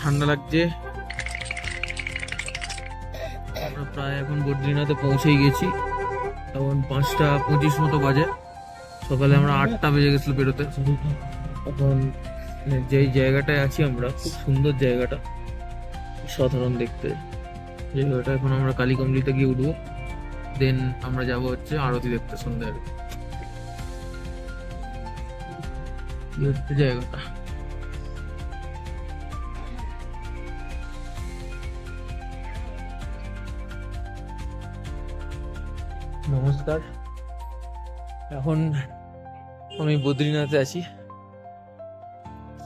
ঠান্ডা লাগছে। আমরা প্রায় এখন বদ্রীনাথে পৌঁছেই গেছি। এখন 5টা 25 মতো বাজে। সকালে আমরা 8টা বেজে গেছিল বেরোতে। এখন যেই জায়গাটায় আছি আমরা, খুব সুন্দর জায়গাটা, সাধারণ দেখতে জায়গাটা। এখন আমরা কালীকমলিতে গিয়ে উঠবো, দেন আমরা যাব হচ্ছে আরতি দেখতে সন্ধ্যায়। এই হচ্ছে জায়গাটা। নমস্কার, এখন আমি বদ্রীনাথে আছি,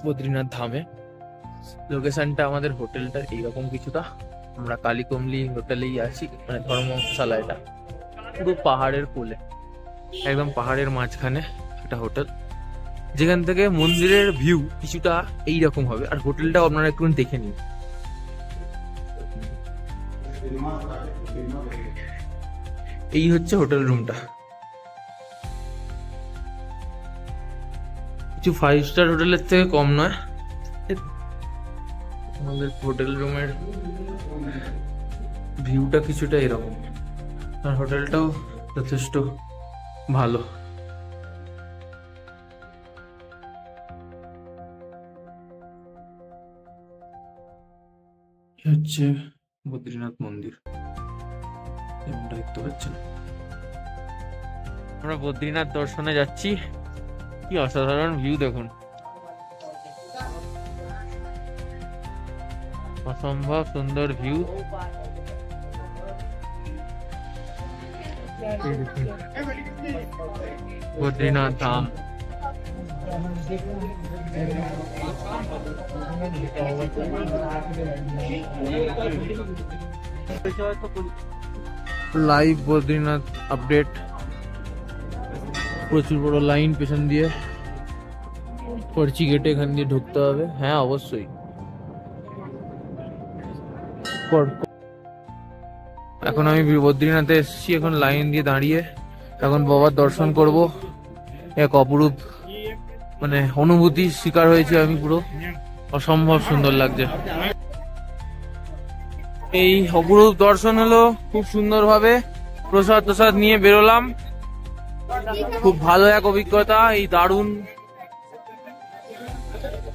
বদ্রীনাথ ধামে। লোকেশনটা আমাদের হোটেলটা এইরকম কিছুটা। আমরা কালীকমলি হোটেলেই আছি, মানে ধর্মশালা। এটা পুরো পাহাড়ের কোলে, একদম পাহাড়ের মাঝখানে একটা হোটেল, যেখান থেকে মন্দিরের ভিউ কিছুটা এইরকম হবে। আর হোটেলটাও আপনারা একটু দেখে নিন। এই হচ্ছে হোটেল রুমটা। কিছু 5 স্টার হোটেলের থেকে কম নয়। আমাদের হোটেল রুমের ভিউটা কিছুটা এরকম, আর হোটেলটাও যথেষ্ট ভালো। হচ্ছে বদ্রীনাথ মন্দির, দেখতে পাচ্ছেন। আমরা বদ্রীনাথ দর্শনে যাচ্ছি। কি অসাধারণ ভিউ দেখুন, অসম্ভব সুন্দর view. Badrinath Dham. Live Badrinath update. প্রচুর বড় লাইন পেছন দিয়ে, পর্চি কেটে এখান দিয়ে ঢুকতে হবে। হ্যাঁ, অবশ্যই। এখন আমি বদ্রীনাথে এসেছি, এখন লাইন দিয়ে দাঁড়িয়ে এখন বাবার দর্শন করব। এক অপরূপ মানে অনুভূতির শিকার হয়েছে আমি, পুরো অসম্ভব সুন্দর লাগছে। এই অপরূপ দর্শন হলো, খুব সুন্দর ভাবে প্রসাদ প্রসাদ নিয়ে বেরোলাম। খুব ভালো এক অভিজ্ঞতা। এই দারুণ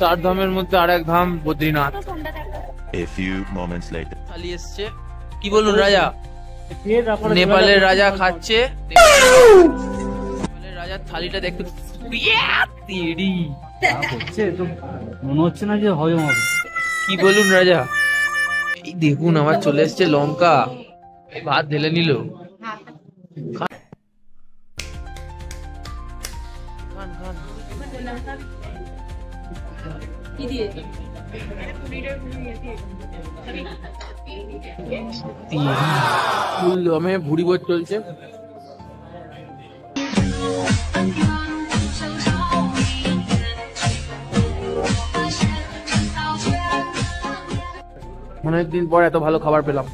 4 ধামের মধ্যে আরেক ধাম বদ্রীনাথ। খালি এসছে, কি বলুন রাজা? নেপালের রাজা খাচ্ছে। নেপালের রাজার থালিটা দেখতে মনে হচ্ছে না যে হয়। কি বলুন রাজা? এই দেখুন, আমার চলে এসছে লঙ্কা। এই ভাত ঢেলে নিল। আমি ভুড়ি ভোজ চলছে। অনেকদিন পর এত ভালো খাবার পেলাম।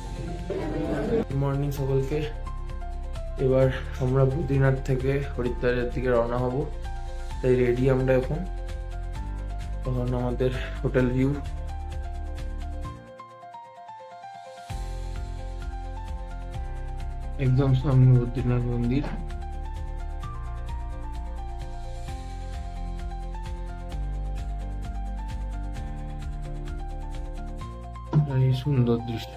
গুড মর্নিং সকলকে। এবার আমরা বদ্রীনাথ থেকে হরিদ্বারের দিকে রওনা হব, তাই রেডি আমরা এখন। তখন আমাদের হোটেল ভিউ, একদম সামনে বদ্রীনাথ মন্দির। এই সুন্দর দৃশ্য।